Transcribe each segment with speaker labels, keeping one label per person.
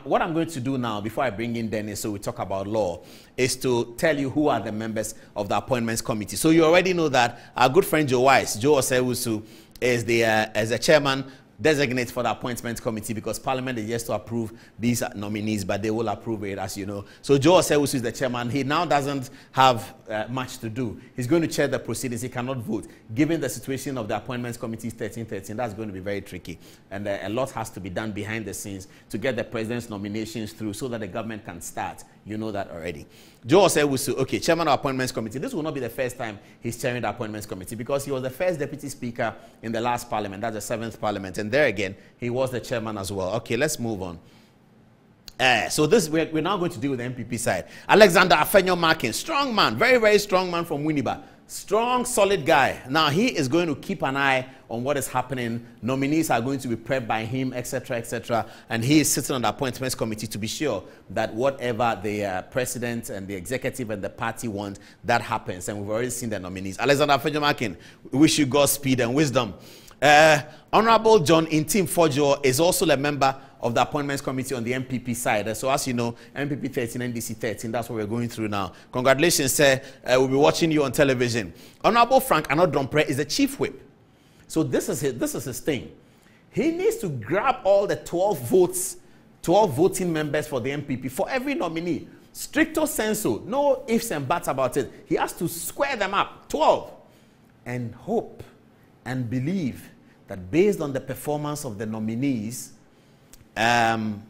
Speaker 1: What I'm going to do now, before I bring in Dennis, so we talk about law, is to tell you who are the members of the appointments committee. So you already know that our good friend Joe Wise, Joe Osewusu, is the chairman designate for the appointment committee, because Parliament is yet to approve these nominees, but they will approve it, as you know. So Joe Osewusu is the chairman. He now doesn't have much to do. He's going to chair the proceedings. He cannot vote. Given the situation of the appointments committee 1313, that's going to be very tricky. And a lot has to be done behind the scenes to get the president's nominations through so that the government can start. You know that already. Joe Osewusu, okay, chairman of appointments committee. This will not be the first time he's chairing the appointments committee, because he was the first deputy speaker in the last parliament. That's the 7th parliament. And there again, he was the chairman as well. Okay, let's move on. So this we're now going to deal with the MPP side. Alexander Afenyo-Markin, strong man, very, very strong man from Winneba. Strong, solid guy. Now, he is going to keep an eye on what is happening. Nominees are going to be prepped by him, etc., etc. And he is sitting on the appointments committee to be sure that whatever the president and the executive and the party want, that happens. And we've already seen the nominees. Alexander Afenyo-Markin, we wish you Godspeed and wisdom. Honorable John Intim Fojo is also a member of the appointments committee on the MPP side. So as you know, MPP 13, NDC 13, that's what we're going through now. Congratulations, sir. We'll be watching you on television. Honorable Frank Adom-Otchere is the chief whip. So this is his thing. He needs to grab all the 12 votes, 12 voting members for the MPP, for every nominee. Stricto sensu, no ifs and buts about it. He has to square them up, 12, and hope and believe that based on the performance of the nominees, some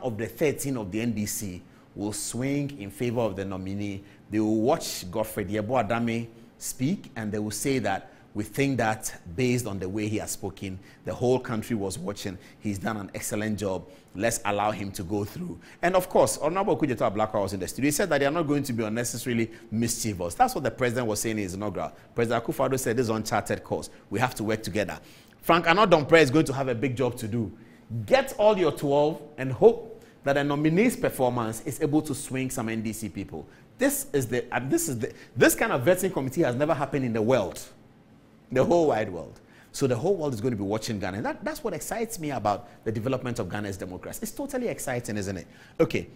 Speaker 1: of the 13 of the NDC will swing in favor of the nominee. They will watch Godfrey Yeboah-Adame speak, and they will say that we think that based on the way he has spoken, the whole country was watching. He's done an excellent job. Let's allow him to go through. And of course, Honorable Kujeto Ablakwa was in the studio. He said that they are not going to be unnecessarily mischievous. That's what the president was saying in his inaugural. President Akufo-Addo said this is uncharted course. We have to work together. Frank Adom-Otchere is going to have a big job to do. Get all your 12 and hope that a nominee's performance is able to swing some NDC people. This kind of vetting committee has never happened in the world, the whole wide world. So the whole world is going to be watching Ghana. And that's what excites me about the development of Ghana's democracy. It's totally exciting, isn't it? Okay.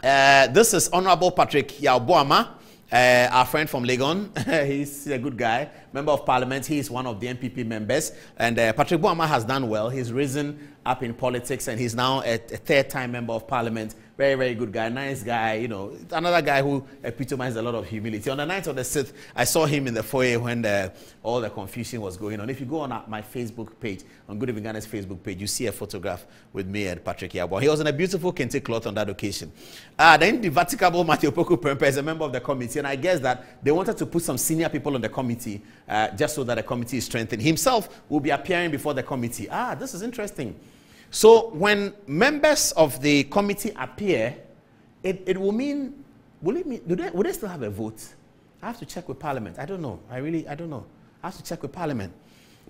Speaker 1: This is Honorable Patrick Yaw-Boama, our friend from Legon. He's a good guy, member of parliament. He is one of the MPP members. And Patrick Boama has done well. He's risen up in politics, and he's now a third-time member of parliament. Very, very good guy, nice guy, you know, another guy who epitomized a lot of humility. On the night of the 6th, I saw him in the foyer when all the confusion was going on. If you go on my Facebook page, on Good Evening Ghana's Facebook page, you see a photograph with me and Patrick Yaw-Boama. He was in a beautiful kente cloth on that occasion. The indefatigable Matthew Opoku Prempeh is a member of the committee, and I guess that they wanted to put some senior people on the committee just so that the committee is strengthened. Himself will be appearing before the committee. This is interesting. So when members of the committee appear, it will mean, would they still have a vote? I have to check with Parliament. I don't know. I don't know. I have to check with Parliament.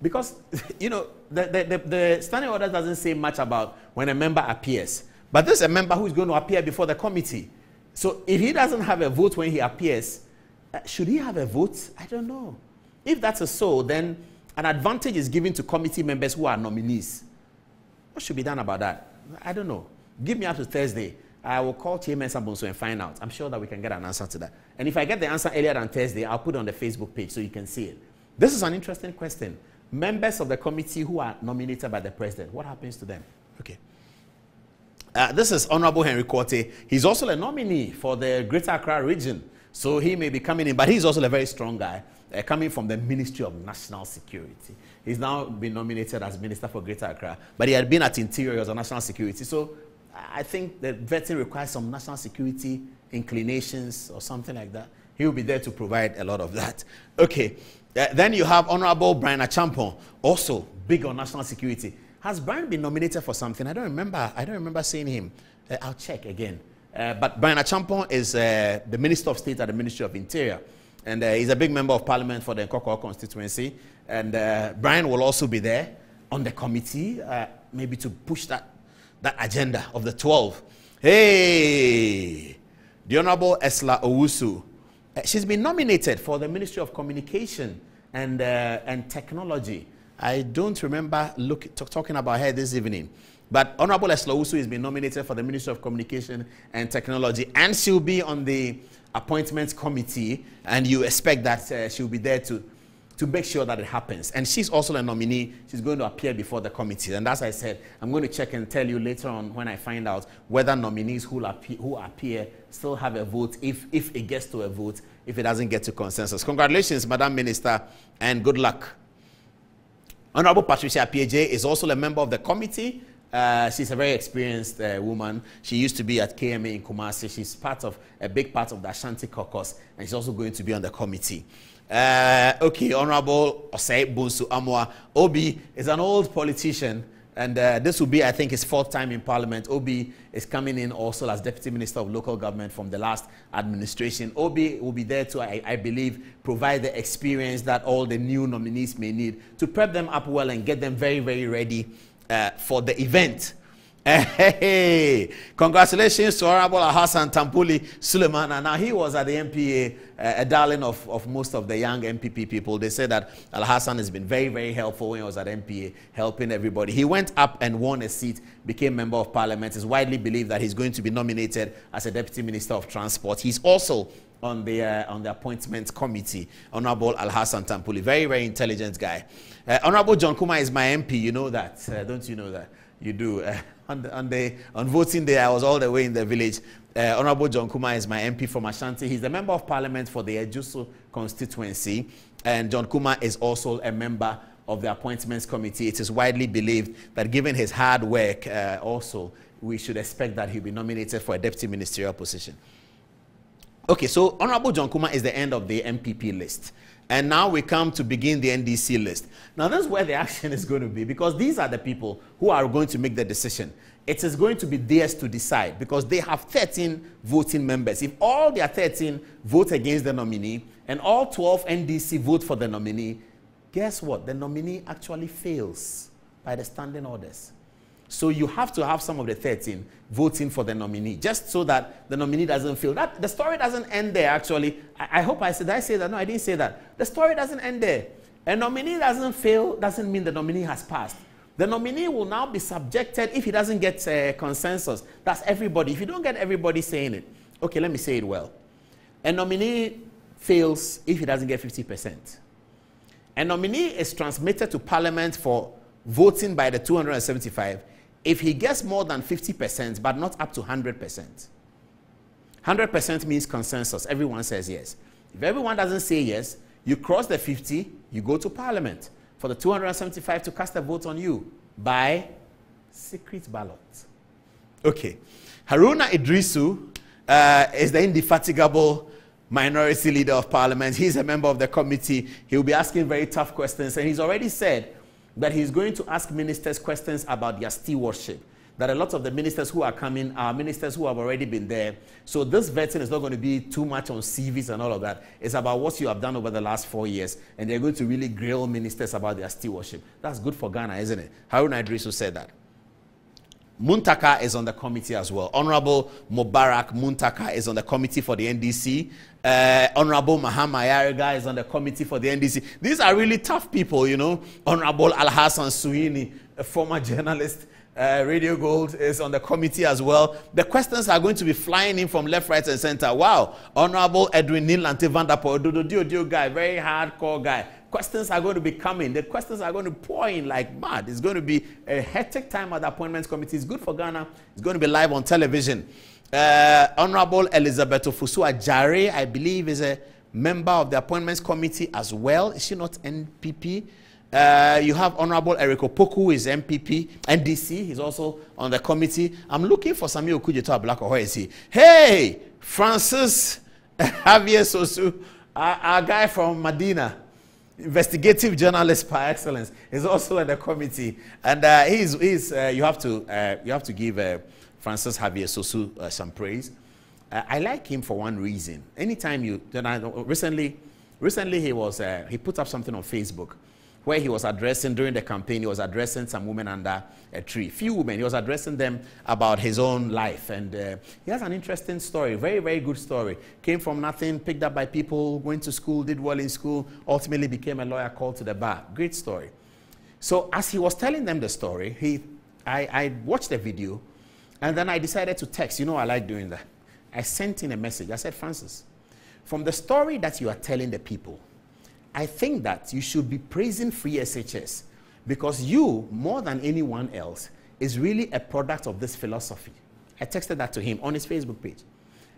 Speaker 1: Because, you know, the standing order doesn't say much about when a member appears. But this is a member who is going to appear before the committee. So if he doesn't have a vote when he appears, should he have a vote? I don't know. If that's so, then an advantage is given to committee members who are nominees. What should be done about that? I don't know. Give me up to Thursday. I will call Chairman Sabonso and find out. I'm sure that we can get an answer to that. And if I get the answer earlier than Thursday, I'll put it on the Facebook page so you can see it. This is an interesting question. Members of the committee who are nominated by the president, what happens to them? Okay. This is Honorable Henry Korte. He's also a nominee for the Greater Accra region. So he may be coming in, but he's also a very strong guy, coming from the Ministry of National Security. He's now been nominated as Minister for Greater Accra, but he had been at Interior as a National Security. So I think the vetting requires some national security inclinations or something like that. He will be there to provide a lot of that. Okay. Then you have Honorable Brian Achampong, also big on national security. Has Brian been nominated for something? I don't remember seeing him. I'll check again. But Brian Achampong is the Minister of State at the Ministry of Interior. And he's a big member of parliament for the Nkoko constituency. And Brian will also be there on the committee, maybe to push that agenda of the 12. Hey, the Honorable Esla Owusu. She's been nominated for the Ministry of Communication and Technology. I don't remember talking about her this evening. But Honorable Eslawusu has been nominated for the Ministry of Communication and Technology, and she'll be on the appointments committee, and you expect that she'll be there to make sure that it happens. And she's also a nominee. She's going to appear before the committee. And as I said, I'm going to check and tell you later on when I find out whether nominees who appear still have a vote, if it gets to a vote, if it doesn't get to consensus. Congratulations, Madam Minister, and good luck. Honorable Patricia P.J. is also a member of the committee. She's a very experienced woman. She used to be at KMA in Kumasi. She's a big part of the Ashanti caucus, and she's also going to be on the committee. Okay, Honorable Osei Bunsu Amwa. Obi is an old politician, and this will be, I think, his 4th time in Parliament. Obi is coming in also as Deputy Minister of Local Government from the last administration. Obi will be there to, I believe, provide the experience that all the new nominees may need to prep them up well and get them very, very ready for the event. Hey, congratulations to Honorable Alhassan Tampuli Suleiman. And now he was at the MPA, a darling of most of the young MPP people. They said that Alhassan has been very, very helpful when he was at MPA, helping everybody. He went up and won a seat, became Member of Parliament. It's widely believed that he's going to be nominated as a Deputy Minister of Transport. He's also on the appointments committee. Honorable Alhassan Tampuli, very, very intelligent guy. Honorable John Kuma is my MP. You know that, don't you know that? You do. On voting day, I was all the way in the village. Honorable John Kuma is my MP from Ashanti. He's the Member of Parliament for the Ejuso constituency. And John Kuma is also a member of the appointments committee. It is widely believed that given his hard work, also, we should expect that he'll be nominated for a deputy ministerial position. Okay, so Honorable John Kuma is the end of the MPP list. And now we come to begin the NDC list. Now, this is where the action is going to be, because these are the people who are going to make the decision. It is going to be theirs to decide, because they have 13 voting members. If all their 13 vote against the nominee and all 12 NDC vote for the nominee, guess what? The nominee actually fails by the standing orders. So you have to have some of the 13 voting for the nominee, just so that the nominee doesn't fail. The story doesn't end there, actually. I hope I said, did I say that? No, I didn't say that. The story doesn't end there. A nominee doesn't fail doesn't mean the nominee has passed. The nominee will now be subjected if he doesn't get consensus. That's everybody. If you don't get everybody saying it. Okay, let me say it well. A nominee fails if he doesn't get 50%. A nominee is transmitted to Parliament for voting by the 275 if he gets more than 50%, but not up to 100%. 100% means consensus. Everyone says yes. If everyone doesn't say yes, you cross the 50, you go to Parliament for the 275 to cast a vote on you by secret ballot. Okay. Haruna Idrisu is the indefatigable minority leader of Parliament. He's a member of the committee. He'll be asking very tough questions, and he's already said that he's going to ask ministers questions about their stewardship. That a lot of the ministers who are coming are ministers who have already been there. So this vetting is not going to be too much on CVs and all of that. It's about what you have done over the last 4 years. And they're going to really grill ministers about their stewardship. That's good for Ghana, isn't it? Haruna Idrisu said that. Muntaka is on the committee as well. Honorable Mubarak Muntaka is on the committee for the NDC. Honorable Mahama Yariga is on the committee for the NDC. These are really tough people, you know. Honorable Alhassan Suini, a former journalist, Radio Gold, is on the committee as well. The questions are going to be flying in from left, right, and center. Wow. Honorable Edwin Nilante Vanderpoel, Dodo guy, very hardcore guy. Questions are going to be coming. The questions are going to pour in like mad. It's going to be a hectic time at the appointments committee. It's good for Ghana. It's going to be live on television. Honorable Elizabeth Ofosu-Adjare, I believe, is a member of the appointments committee as well. Is she not NPP? You have Honorable Eric Opoku, who is MPP, NDC. He's also on the committee. I'm looking for Samuel Kujeto Ablako. Where is he? Hey, Francis Javier Sosu, our guy from Medina. Investigative journalist par excellence, is also in the committee, and you have to give Francis Javier Sosu some praise. I like him for one reason. Anytime recently he put up something on Facebook where he was addressing, during the campaign, he was addressing some women under a tree. Few women, he was addressing them about his own life. And he has an interesting story, very, very good story. Came from nothing, picked up by people, went to school, did well in school, ultimately became a lawyer, called to the bar. Great story. So as he was telling them the story, he I watched the video, and then I decided to text. You know, I like doing that. I sent in a message. I said, Francis, from the story that you are telling the people, I think that you should be praising free SHS, because you, more than anyone else, is really a product of this philosophy. I texted that to him on his Facebook page.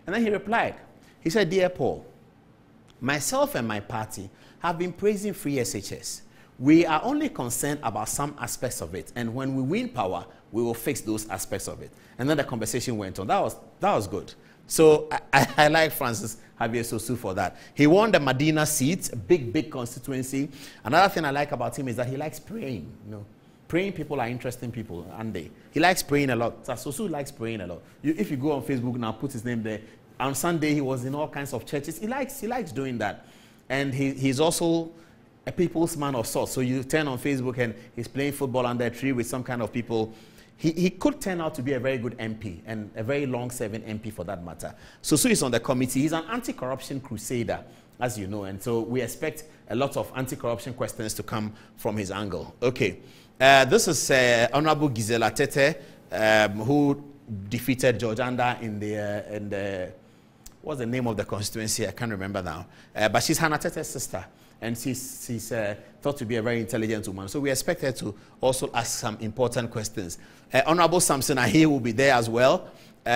Speaker 1: And then he replied. He said, Dear Paul, myself and my party have been praising free SHS. We are only concerned about some aspects of it. And when we win power, we will fix those aspects of it. And then the conversation went on. That was good. So I like Francis Javier Sosu for that. He won the Medina seat, a big constituency. Another thing I like about him is that he likes praying. You know, praying people are interesting people, aren't they? He likes praying a lot. Sosu likes praying a lot. If you go on Facebook now, put his name there. On Sunday, he was in all kinds of churches. He likes doing that. And he's also a people's man of sorts. So you turn on Facebook and he's playing football under a tree with some kind of people. He could turn out to be a very good MP, and a very long-serving MP for that matter. Sosu is on the committee. He's an anti-corruption crusader, as you know. And so we expect a lot of anti-corruption questions to come from his angle. Okay. This is Honorable Gisela Tete, who defeated George Anda in the what's the name of the constituency? I can't remember now. But she's Hannah Tete's sister, and she's thought to be a very intelligent woman. So we expect her to also ask some important questions. Honorable Samson Ahi will be there as well.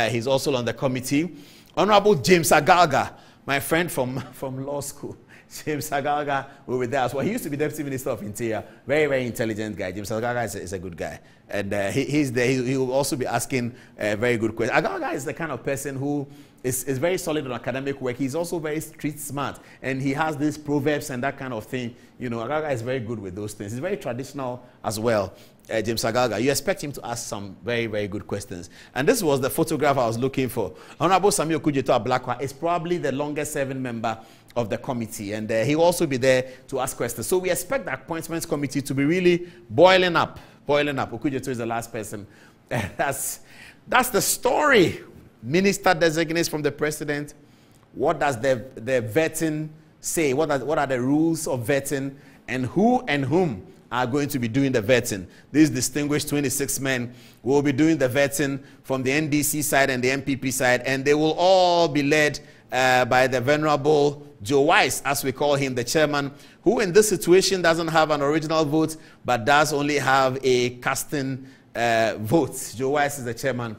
Speaker 1: He's also on the committee. Honorable James Agalga, my friend from law school. James Agalga will be there as well. He used to be Deputy Minister of Interior. Very, very intelligent guy. James Agalga is a good guy. And he's there. He will also be asking very good questions. Agalga is the kind of person who is very solid on academic work. He's also very street smart. And he has these proverbs and that kind of thing. You know, Agalga is very good with those things. He's very traditional as well. James Agalga, you expect him to ask some very, very good questions. And this was the photograph I was looking for. Honorable Samuel Kujeto Ablakwa is probably the longest serving member of the committee, and he will also be there to ask questions. So we expect the appointments committee to be really boiling up. Okujeto is the last person. That's the story. Minister designates from the president. What does the vetting say? What are the rules of vetting, and who and whom are going to be doing the vetting? These distinguished 26 men will be doing the vetting from the NDC side and the MPP side, and they will all be led by the Venerable Joe Wise, as we call him, the chairman, who in this situation doesn't have an original vote, but does only have a casting vote. Joe Wise is the chairman